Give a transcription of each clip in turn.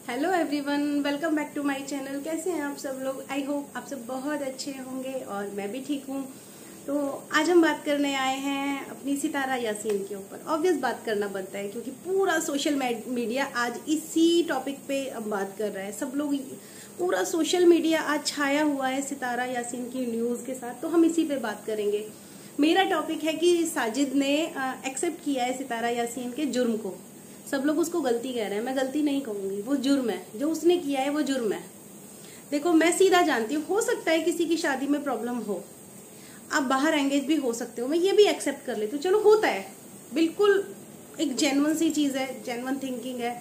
Hello everyone, welcome back to my channel. कैसे हैं आप सब लोग? आई होप आप सब बहुत अच्छे होंगे और मैं भी ठीक हूँ। तो आज हम बात करने आए हैं अपनी सितारा यासीन के ऊपर। ऑब्वियस बात करना बनता है क्योंकि पूरा सोशल मीडिया आज इसी टॉपिक पे अब बात कर रहा है। सब लोग, पूरा सोशल मीडिया आज छाया हुआ है सितारा यासीन की न्यूज़ के साथ, तो हम इसी पे बात करेंगे। मेरा टॉपिक है कि साजिद ने एक्सेप्ट किया है सितारा यासीन के जुर्म को। सब लोग उसको गलती कह रहे हैं, मैं गलती नहीं कहूंगी, वो जुर्म है, जो उसने किया है वो जुर्म है। देखो, मैं सीधा जानती हूँ, हो सकता है किसी की शादी में प्रॉब्लम हो, आप बाहर एंगेज भी हो सकते हो, मैं ये भी एक्सेप्ट कर लेती हूँ, चलो होता है, बिल्कुल एक जेन्युइन सी चीज है, जेन्युइन थिंकिंग है,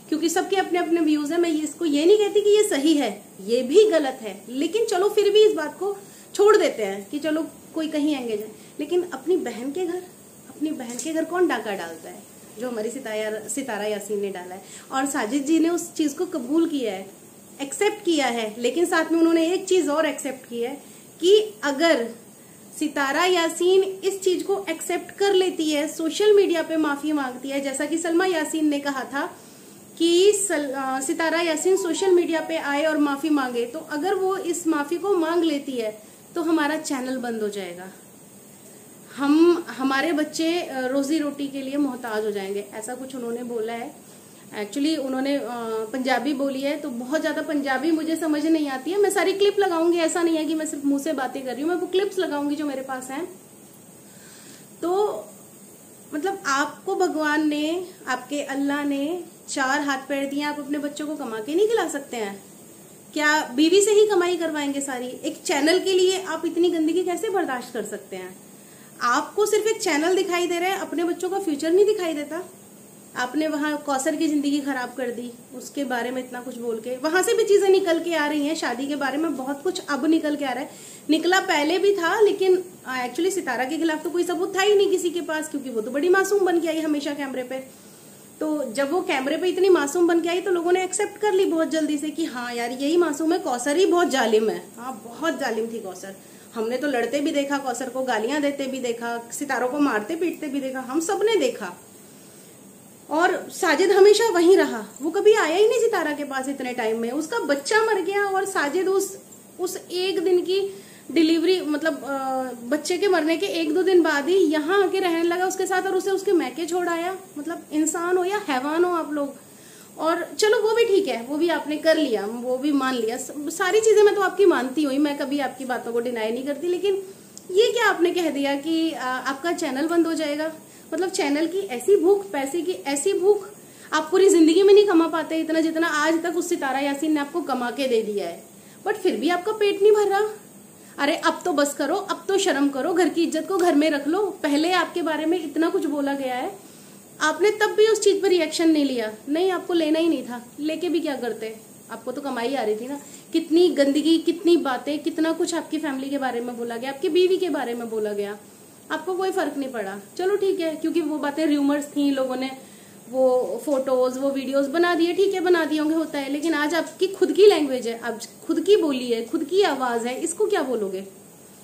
क्योंकि सबके अपने अपने व्यूज है। मैं इसको ये नहीं कहती कि ये सही है, ये भी गलत है, लेकिन चलो फिर भी इस बात को छोड़ देते हैं कि चलो कोई कहीं एंगेज है। लेकिन अपनी बहन के घर कौन डाका डालता है? जो हमारी सितारा यासीन ने डाला है। और साजिद जी ने उस चीज को कबूल किया है, एक्सेप्ट किया है, लेकिन साथ में उन्होंने एक चीज और एक्सेप्ट की है कि अगर सितारा यासीन इस चीज को एक्सेप्ट कर लेती है, सोशल मीडिया पे माफी मांगती है, जैसा कि सलमा यासीन ने कहा था कि सितारा यासीन सोशल मीडिया पे आए और माफी मांगे, तो अगर वो इस माफी को मांग लेती है तो हमारा चैनल बंद हो जाएगा, हमारे बच्चे रोजी रोटी के लिए मोहताज हो जाएंगे, ऐसा कुछ उन्होंने बोला है। एक्चुअली उन्होंने पंजाबी बोली है, तो बहुत ज्यादा पंजाबी मुझे समझ नहीं आती है। मैं सारी क्लिप लगाऊंगी, ऐसा नहीं है कि मैं सिर्फ मुंह से बातें कर रही हूँ, मैं वो क्लिप्स लगाऊंगी जो मेरे पास हैं। तो मतलब आपको भगवान ने, आपके अल्लाह ने 4 हाथ पैर दिए, आप अपने बच्चों को कमा के नहीं खिला सकते हैं क्या? बीवी से ही कमाई करवाएंगे सारी? एक चैनल के लिए आप इतनी गंदगी कैसे बर्दाश्त कर सकते हैं? आपको सिर्फ एक चैनल दिखाई दे रहा है, अपने बच्चों का फ्यूचर नहीं दिखाई देता। आपने वहां कौसर की जिंदगी खराब कर दी, उसके बारे में इतना कुछ बोल के, वहां से भी चीजें निकल के आ रही हैं, शादी के बारे में बहुत कुछ अब निकल के आ रहा है। निकला पहले भी था, लेकिन एक्चुअली सितारा के खिलाफ तो कोई सबूत था ही नहीं किसी के पास, क्योंकि वो तो बड़ी मासूम बन के आई हमेशा कैमरे पे। तो जब वो कैमरे पे इतनी मासूम बन के आई तो लोगों ने एक्सेप्ट कर ली बहुत जल्दी से कि हाँ यार यही मासूम है, कौसर ही बहुत जालिम है। हाँ, बहुत जालिम थी कौसर, हमने तो लड़ते भी देखा, कौसर को गालियां देते भी देखा, सितारों को मारते पीटते भी देखा, हम सब ने देखा। और साजिद हमेशा वहीं रहा, वो कभी आया ही नहीं सितारा के पास इतने टाइम में। उसका बच्चा मर गया और साजिद उस एक दिन की डिलीवरी, मतलब बच्चे के मरने के 1-2 दिन बाद ही यहाँ आके रहने लगा उसके साथ, और उसे उसके मैके छोड़ आया। मतलब इंसान हो या हैवान हो आप लोग। और चलो वो भी ठीक है, वो भी आपने कर लिया, वो भी मान लिया, सारी चीजें मैं तो आपकी मानती हुई, मैं कभी आपकी बातों को डिनाई नहीं करती। लेकिन ये क्या आपने कह दिया कि आपका चैनल बंद हो जाएगा? मतलब चैनल की ऐसी भूख, पैसे की ऐसी भूख, आप पूरी जिंदगी में नहीं कमा पाते इतना जितना आज तक उस सितारा यासीन ने आपको कमा के दे दिया है, बट फिर भी आपका पेट नहीं भर रहा। अरे अब तो बस करो, अब तो शर्म करो, घर की इज्जत को घर में रख लो। पहले आपके बारे में इतना कुछ बोला गया है, आपने तब भी उस चीज पर रिएक्शन नहीं लिया। नहीं, आपको लेना ही नहीं था, लेके भी क्या करते? आपको तो कमाई आ रही थी ना। कितनी गंदगी, कितनी बातें, कितना कुछ आपकी फैमिली के बारे में बोला गया, आपकी बीवी के बारे में बोला गया, आपको कोई फर्क नहीं पड़ा। चलो ठीक है, क्योंकि वो बातें र्यूमर्स थी, लोगों ने वो फोटोज, वो वीडियोस बना दिए, ठीक है बना दिए होंगे, होता है। लेकिन आज आपकी खुद की लैंग्वेज है, अब खुद की बोली है, खुद की आवाज है, इसको क्या बोलोगे?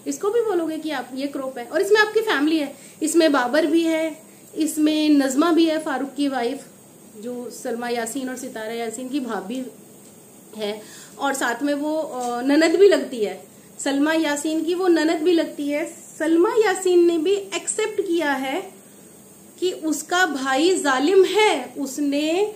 इसको भी बोलोगे कि आप ये क्रॉप है? और इसमें आपकी फैमिली है, इसमें बाबर भी है, इसमें नजमा भी है, फारूक की वाइफ, जो सलमा यासीन और सितारा यासीन की भाभी है, और साथ में वो ननद भी लगती है, सलमा यासीन की वो ननद भी लगती है। सलमा यासीन ने भी एक्सेप्ट किया है कि उसका भाई जालिम है। उसने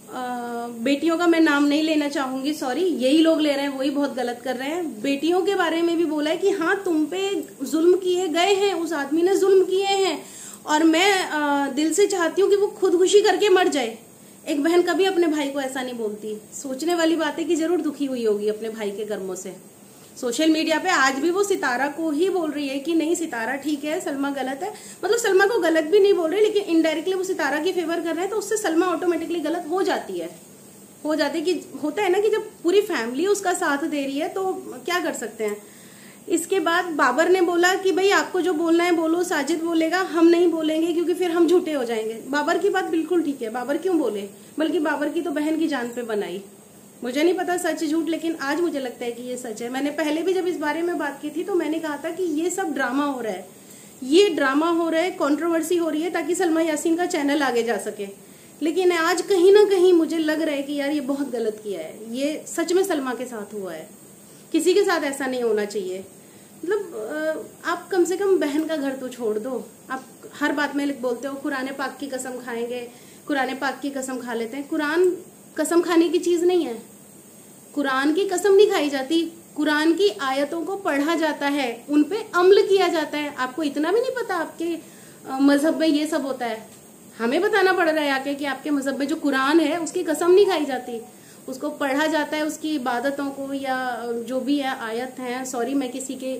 बेटियों का मैं नाम नहीं लेना चाहूंगी, सॉरी, यही लोग ले रहे हैं, वही बहुत गलत कर रहे हैं। बेटियों के बारे में भी बोला है कि हाँ तुम पे जुल्म किए गए हैं, उस आदमी ने जुल्म किए हैं, और मैं दिल से चाहती हूँ कि वो खुदकुशी करके मर जाए। एक बहन कभी अपने भाई को ऐसा नहीं बोलती। सोचने वाली बात है कि जरूर दुखी हुई होगी अपने भाई के कर्मों से। सोशल मीडिया पे आज भी वो सितारा को ही बोल रही है कि नहीं सितारा ठीक है, सलमा गलत है। मतलब सलमा को गलत भी नहीं बोल रही, लेकिन इनडायरेक्टली वो सितारा की फेवर कर रहे हैं, तो उससे सलमा ऑटोमेटिकली गलत हो जाती है। कि होता है ना कि जब पूरी फैमिली उसका साथ दे रही है तो क्या कर सकते हैं। इसके बाद बाबर ने बोला कि भाई आपको जो बोलना है बोलो, साजिद बोलेगा, हम नहीं बोलेंगे क्योंकि फिर हम झूठे हो जाएंगे। बाबर की बात बिल्कुल ठीक है, बाबर क्यों बोले? बल्कि बाबर की तो बहन की जान पे बनाई। मुझे नहीं पता सच झूठ, लेकिन आज मुझे लगता है कि ये सच है। मैंने पहले भी जब इस बारे में बात की थी तो मैंने कहा था कि ये सब ड्रामा हो रहा है, ये ड्रामा हो रहा है, कंट्रोवर्सी हो रही है ताकि सलमा यासीन का चैनल आगे जा सके। लेकिन आज कहीं ना कहीं मुझे लग रहा है कि यार ये बहुत गलत किया है, ये सच में सलमा के साथ हुआ है, किसी के साथ ऐसा नहीं होना चाहिए। मतलब आप कम से कम बहन का घर तो छोड़ दो। आप हर बात में बोलते हो कुरान पाक की कसम खाएंगे, कुरान पाक की कसम खा लेते हैं। कुरान कसम खाने की चीज नहीं है, कुरान की कसम नहीं खाई जाती, कुरान की आयतों को पढ़ा जाता है, उन पे अमल किया जाता है। आपको इतना भी नहीं पता आपके मजहब में ये सब होता है? हमें बताना पड़ रहा है आके कि आपके मजहब में जो कुरान है उसकी कसम नहीं खाई जाती, उसको पढ़ा जाता है, उसकी इबादतों को या जो भी है आयत है। सॉरी, मैं किसी के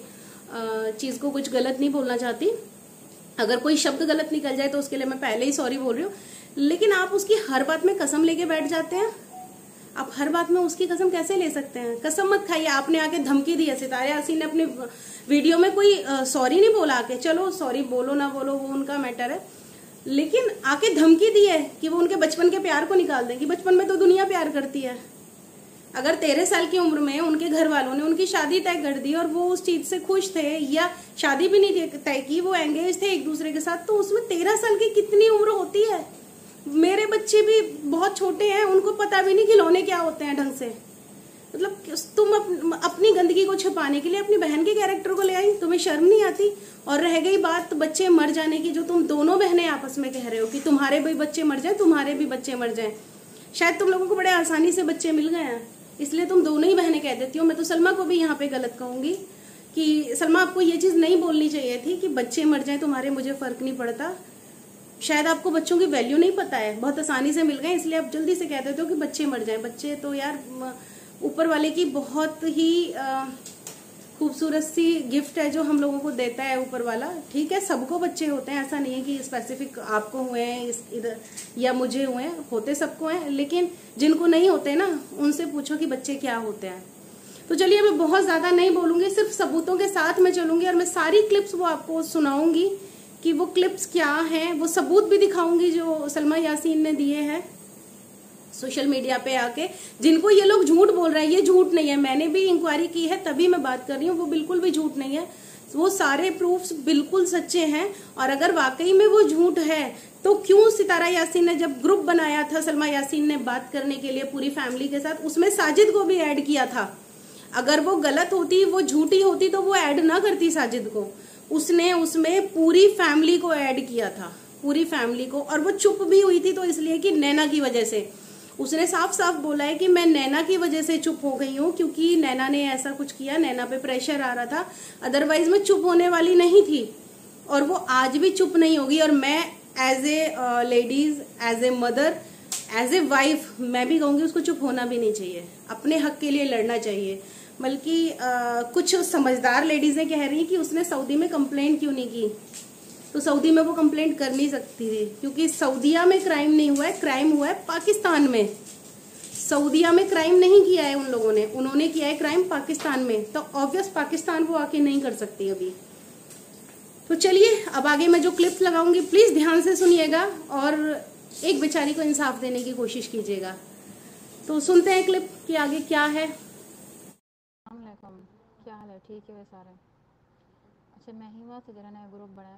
चीज को कुछ गलत नहीं बोलना चाहती, अगर कोई शब्द गलत निकल जाए तो उसके लिए मैं पहले ही सॉरी बोल रही हूँ। लेकिन आप उसकी हर बात में कसम लेके बैठ जाते हैं। आप हर बात में उसकी कसम कैसे ले सकते हैं? कसम मत खाइए। आपने आके धमकी दी है, सितारे यासीन ने अपने वीडियो में कोई सॉरी नहीं बोला आके, चलो सॉरी बोलो ना बोलो वो उनका मैटर है, लेकिन आके धमकी दी है कि वो उनके बचपन के प्यार को निकाल देंगी। बचपन में तो दुनिया प्यार करती है। अगर 13 साल की उम्र में उनके घर वालों ने उनकी शादी तय कर दी और वो उस चीज से खुश थे, या शादी भी नहीं तय की, वो एंगेज थे एक दूसरे के साथ, तो उसमें 13 साल की कितनी उम्र होती है? मेरे बच्चे भी बहुत छोटे हैं, उनको पता भी नहीं खिलौने क्या होते हैं ढंग से। मतलब तुम अपनी गंदगी को छुपाने के लिए अपनी बहन के कैरेक्टर को ले आई, तुम्हें शर्म नहीं आती? और रह गई बात बच्चे मर जाने की, जो तुम दोनों बहनें आपस में कह रहे हो कि तुम्हारे भी बच्चे मर जाए, तुम्हारे भी बच्चे मर जाए, शायद तुम लोगों को बड़े आसानी से बच्चे मिल गए हैं, इसलिए तुम दोनों ही बहनें कह देती हो। मैं तो सलमा को भी यहाँ पे गलत कहूंगी कि सलमा आपको ये चीज नहीं बोलनी चाहिए थी कि बच्चे मर जाए तुम्हारे, मुझे फर्क नहीं पड़ता। शायद आपको बच्चों की वैल्यू नहीं पता है, बहुत आसानी से मिल गए, इसलिए आप जल्दी से कह देते हो कि बच्चे मर जाए। बच्चे तो यार ऊपर वाले की बहुत ही खूबसूरत सी गिफ्ट है जो हम लोगों को देता है ऊपर वाला। ठीक है, सबको बच्चे होते हैं, ऐसा नहीं है कि स्पेसिफिक आपको हुए हैं इधर या मुझे हुए हैं, होते सबको हैं, लेकिन जिनको नहीं होते ना उनसे पूछो कि बच्चे क्या होते हैं। तो चलिए, मैं बहुत ज्यादा नहीं बोलूंगी, सिर्फ सबूतों के साथ मैं चलूंगी और मैं सारी क्लिप्स वो आपको सुनाऊंगी कि वो क्लिप्स क्या हैं, वो सबूत भी दिखाऊंगी जो सलमा यासीन ने दिए हैं सोशल मीडिया पे आके। जिनको ये लोग झूठ बोल रहे हैं, ये झूठ नहीं है, मैंने भी इंक्वायरी की है तभी मैं बात कर रही हूँ, वो बिल्कुल भी झूठ नहीं है, वो सारे प्रूफ्स बिल्कुल सच्चे हैं। और अगर वाकई में वो झूठ है तो क्यों सितारा यासीन ने जब ग्रुप बनाया था सलमा यासीन ने बात करने के लिए पूरी फैमिली के साथ, उसमें साजिद को भी ऐड किया था? अगर वो गलत होती, वो झूठी होती तो वो ऐड ना करती साजिद को, उसने उसमें पूरी फैमिली को ऐड किया था, पूरी फैमिली को। और वो चुप भी हुई थी तो इसलिए कि नैना की वजह से, उसने साफ साफ बोला है कि मैं नैना की वजह से चुप हो गई हूँ क्योंकि नैना ने ऐसा कुछ किया, नैना पे प्रेशर आ रहा था, अदरवाइज मैं चुप होने वाली नहीं थी और वो आज भी चुप नहीं होगी। और मैं as a ladies, as a mother, as a wife, मैं भी कहूंगी उसको चुप होना भी नहीं चाहिए, अपने हक के लिए लड़ना चाहिए। बल्कि कुछ समझदार लेडीजें कह रही कि उसने सऊदी में कंप्लेंट क्यों नहीं की, तो सऊदी में वो कंप्लेंट कर नहीं सकती थी क्योंकि सऊदीया में क्राइम नहीं हुआ है, क्राइम हुआ है पाकिस्तान में। सऊदीया में क्राइम नहीं किया है उन लोगों ने, उन्होंने किया है क्राइम पाकिस्तान में, तो ऑब्वियस पाकिस्तान वो आके नहीं कर सकती अभी। तो चलिए, अब आगे मैं जो क्लिप्स लगाऊंगी प्लीज ध्यान से सुनिएगा और एक बेचारी को इंसाफ देने की कोशिश कीजिएगा। तो सुनते हैं क्लिप कि आगे क्या है। क्या हाल है? ठीक है वे सारे? अच्छा, मैं ही वहाँ से जरा नया ग्रुप बनाया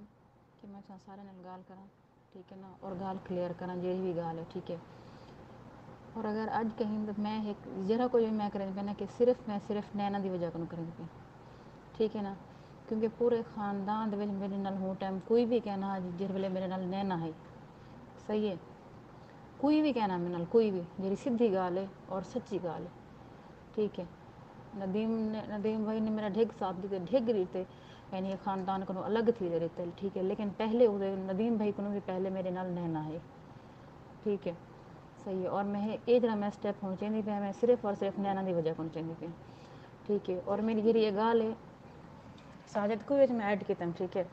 कि मैं सारे नाल गाल करा, ठीक है ना, और गाल क्लियर करा जी भी गाल है, ठीक है। और अगर अज कहीं तो मैं एक जरा कोई भी मैं करें पे ना कि मैं सिर्फ नैना की वजह को करें पे, ठीक है ना, क्योंकि पूरे खानदान मेरे नाल हो टाइम कोई भी कहना जिस वे मेरे नाल नैना है, सही है, कोई भी कहना मेरे नाल, कोई भी जी सीधी गाल है और सच्ची गाल है, ठीक है। नदीम भाई ने मेरा ढेग साथ दी, ढेग रीते यानी खानदान को अलग थी रहते, ठीक है, लेकिन पहले नदीम भाई को भी पहले मेरे नाल नैना है, ठीक है, सही है। और मैं ये जरा मैं स्टेप होनी चाहिए पे, मैं सिर्फ और सिर्फ नैना की वजह को चाहिए पे, ठीक है। और मेरी जी ये गाल है साजिद को मैं ऐड किया, ठीक है।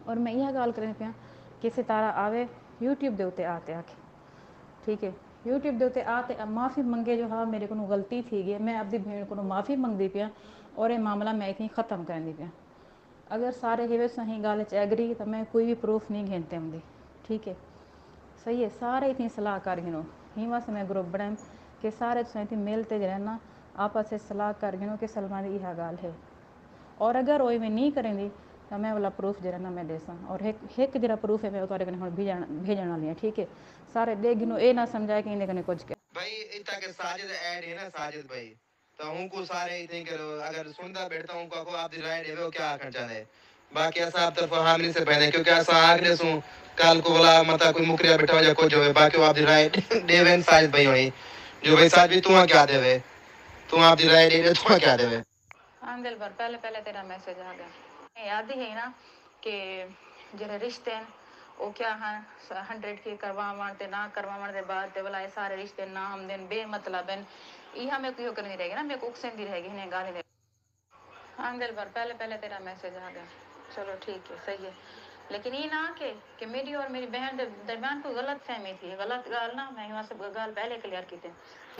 और मैं यह गाल करें पे कि सितारा आवे यूट्यूब के उत्ते आते आके, ठीक है, यूट्यूब के उत्ते आते माफ़ी मंगे जो हाँ मेरे को गलती थी गई, मैं अपनी भेण को माफ़ी मंगती पिया और ये मामला मैं इतनी ख़त्म करनी पिया। अगर सारे हिवे सही गाल एग्री तो मैं कोई भी प्रूफ नहीं घेनते आँदी, ठीक है, सही है। सारे इतनी सलाह कर गिनो ही वास्ते मैं ग्रुप बनाए कि सारे इतनी मिलते रहना, आपस से सलाह कर गिनो कि सलमान यह गाल है। और अगर वो में नहीं करेंगी तो मैं वाला प्रूफ जरा ना मैं देसा और एक जरा प्रूफ है मैं तुहाडे कने हुण भेजण वाली हां ठीक है सारे देख गिनो ए ना समझाए कि इने कने कुछ के भाई इतना के साजिद ऐड है ना साजिद भाई तो हूं को सारे इतने करो अगर सुनदा बैठता हूं को आप दी राय देवे क्या आखण चाहते बाकी ऐसा आप तरफ हामिल से पहले क्योंकि ऐसा आगने सु कल को वाला मता कोई मुकरिया बैठा या कुछ होवे बाकी आप दी राय देवेन साजिद भाई होई जो भाई साजिद तू क्या देवे तू आप दी राय दे तू क्या देवे आंदल पर पहले तेरा मैसेज आ गया याद ही है ना कि जरे रिश्ते हैं वो क्या हैं 100 की करवावण ते ना करवावण दे बाद ते वाला सारे रिश्ते ना हम दिन बेमतलब हैं ई हमें क्यों करनी रहेगी ना मैं को उकसेंदी रहेगी ने गाली दे आंदल पर पहले तेरा मैसेज आ गया चलो ठीक है सही है लेकिन ये ना कि मेरी और मेरी बहन के दरमियान कोई गलत फहमी थी गलत गाल ना मैं वहाँ से गाल पहले क्लियर की थी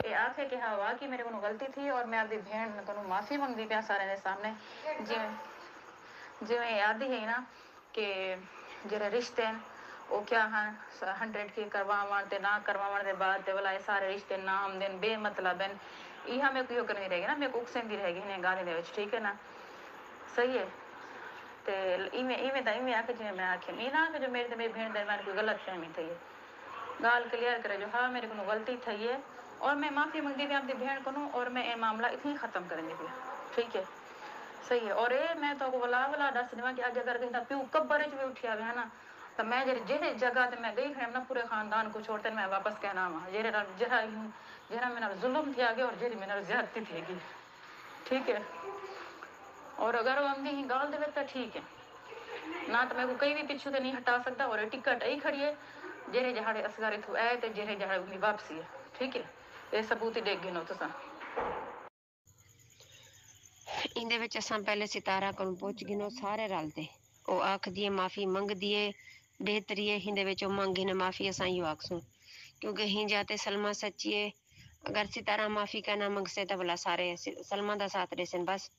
ये आखे कि हाँ वाकई मेरे को गलती थी और मैं अपनी बहन को माफ़ी मंगती पिया सारे के सामने जिवें याद ही है ना कि जरे रिश्ते हैं वो क्या हैं 100 की करवावण ते ना करवावण दे बाद ते वाला सारे रिश्ते ना हम दिन बेमतलब हैं ये हमें क्यों करनी रहेगी ना मैं को उकसेंदी रहेगी ने गाली दे ठीक है ना सही है ते इवें आके जिवें मैं आखे मैं ना कि जो मेरी ते मेरी बहन दरमियान कोई गलत फहमी थी है गाल क्लियर करे जो हाँ मेरे को गलती थी है और मैं माफ़ी मंगती थी अपनी बहन को और मैं ये मामला इतनी ख़त्म करेंगे पिया ठीक है सही है और ये मैं तो वाला दस देवा कि अगर अगर कहीं प्यू कब्बर च भी उठी आवे है ना तो मैं जेरे जगह ते मैं गई खड़े ना पूरे खानदान को छोड़ते मैं वापस कहना वहाँ जरा मेरा जुल्म थी आगे और जेरी मेरा ज्यादती थी ठीक है और अगर वो आंदी ही गाल दे तो ठीक है ना तो मैं को कहीं भी पिछू तो नहीं हटा सकता और टिकट आई खड़ी है जेरे जहाड़े असगार इथू आए ते जेरे जहाड़े अपनी वापसी है ठीक है ये सबूत ही देख गिनो तुसा इंदे विच असां पहले सितारा कोल पहुंच गिनो सारे रलते ओ आख दिए माफी मंग दिए बेहतरी है हिंदे विच मंगी ने माफी असां यो आखसूं क्योंकि हिं जाते सलमा सच्ची है अगर सितारा माफी का ना मंगसे तो भला सारे सलमा दा साथ देसन बस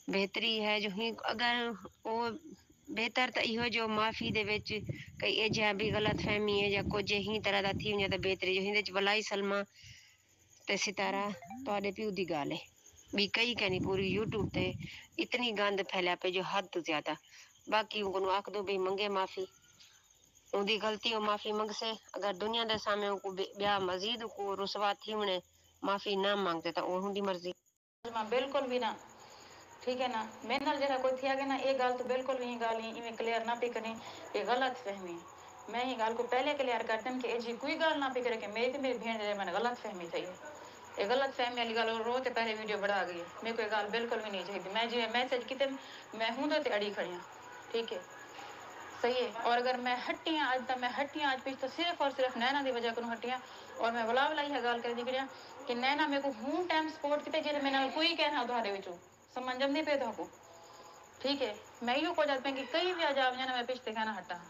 बेहतरी है जो ही अगर वो बेहतर तो इहो जो माफ़ी दे विच कई एजा भी गलत फहमी है या कुछ ही तरह दा थी वञे तो बेहतरी जो हिंदे च भलाई सलमा ते सितारा तुहाडे प्यू दी गाल है भी कई कहनी पूरी यूट्यूब ते इतनी गंद फैलिया पे जो हद तो ज्यादा बाकी उनको आख दो भी मंगे माफ़ी उनकी गलती हो माफ़ी मंगसे अगर दुनिया के सामने उनको ब्याह मजीद को रुसवा थी उन्हें माफ़ी ना मांगते तो उनकी मर्जी बिल्कुल भी ना ठीक है ना मेरे नाल जरा कोई थिया ना ये गाल तो बिल्कुल भी गाल ही इवें क्लियर ना पे करनी ये गलत फहमी मैं ये गाल को पहले क्लियर कर दूं कि जी कोई गाल ना पे करे कि मेरी तो मेरी बहन मैंने गलत फहमी थी ये गलत फहमी वाली गाल रो ते पहले वीडियो बढ़ा गई मेरे को ये गाल बिल्कुल भी नहीं चाहिए मैं जी मैसेज किते मैं हूँ तो अड़ी खड़ी हाँ ठीक है सही है और अगर मैं हट्टियाँ आज तक मैं हट्टियाँ आज पीछे तो सिर्फ और सिर्फ नैना की वजह करूँ हट्टियाँ और मैं बुला बुलाई है गाल कर दी करिया कि नैना मेरे को हूँ टाइम सपोर्ट किते जेरे मेरे कोई कहना तुम्हारे विचों समझम नहीं पे को ठीक है मैं यो को जात पे कि कई भी आ जाव ना मैं पिछते खाना हटा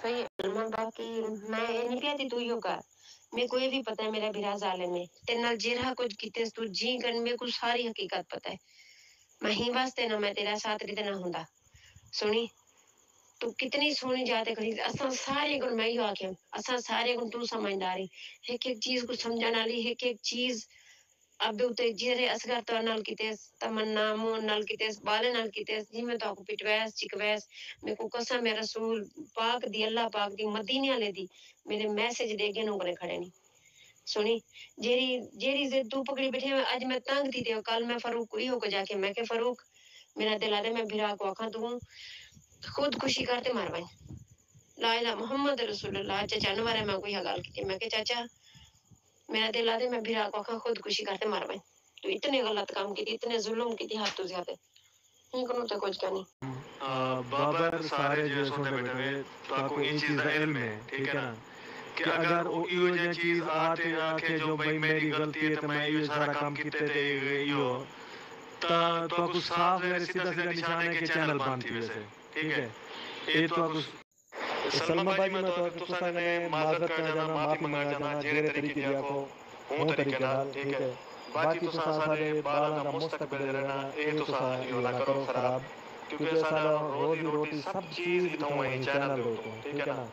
सही है बाकी मैं नहीं पियाती तू यो कर मेरे को ये भी पता है मेरा बिरा जालिम है तेरे नाल जेरा कुछ कीते तू जी कर मेरे को सारी हकीकत पता है मैं ही वास्ते ना मैं तेरा साथ देना हुंदा सुनी तू कितनी सोनी जाते खड़ी असा सारे गुण मैं यो आखे असा सारे गुण तू समझदारी एक एक चीज को समझण वाली एक एक चीज अब उते जेरे असगर तो नाल कितेस तमन्ना मोन नाल कितेस बाले नाल कितेस जी मैं तो को पिटवैस चिकवैस मेरे को कसम है रसूल पाक दी अल्लाह पाक दी मदीने वाले दी मेरे मैसेज दे के नो करे खड़े नहीं सुनी जेरी जेरी जे तू पकड़ी बैठे आज मैं तंग थी थे कल मैं फारूक को ही होकर जाके मैं के फारूक मेरा दिल आ रहा मैं भिरा को आखा तू खुद खुशी करते मार भाई ला इला मोहम्मद रसूलुल्लाह चाचा नवारे मैं कोई गाल की मैं के चाचा मेरा दिल आदे मैं भिरा को आखा खुद खुशी करते मार भाई तो इतने गलत काम की इतने जुल्म की थी हाथ तो ज्यादा ही कोनो तो कुछ का नहीं बाबर सारे जो सुनते बैठे हुए तो आपको ये चीज का इल्म है ठीक है ना कि अगर वो यो जो चीज आते आके जो भाई मेरी गलती है तो मैं ये सारा काम किते थे यो तो आपको साफ है सीधा सीधा निशान है कि चैनल बंद थी वैसे ठीक है ये तो आपको सलमा भाई मैं तो साने माजरत कर जाना माफी मांग जाना जेरे तरीके दिया को वो तरीके नाल ठीक है बाकी तो सारे बाला का मुस्तकबिल रहना ये तो सारा यो ना करो खराब क्योंकि सारा रोजी रोटी सब चीज तो वही चैनल दो ठीक है ना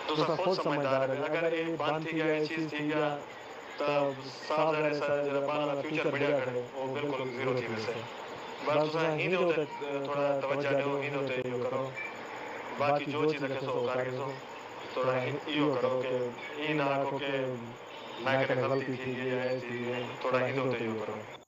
तो सब खुद समझदार है अगर ये बंद थी गया ये चीज थी गया तो साफ रहे सारे जरा बाला का फ्यूचर बढ़िया करे वो बिल्कुल जीरो थी वैसे बस तुसा हिंद होते थोड़ा तवज्जो दो हिंद होते यो करो बाकी जो चीज़ के सो कार्य सो थोड़ा यो करो कि ये ना को के ना कने गलती थी ये ऐसी है थोड़ा हिंद होते यो करो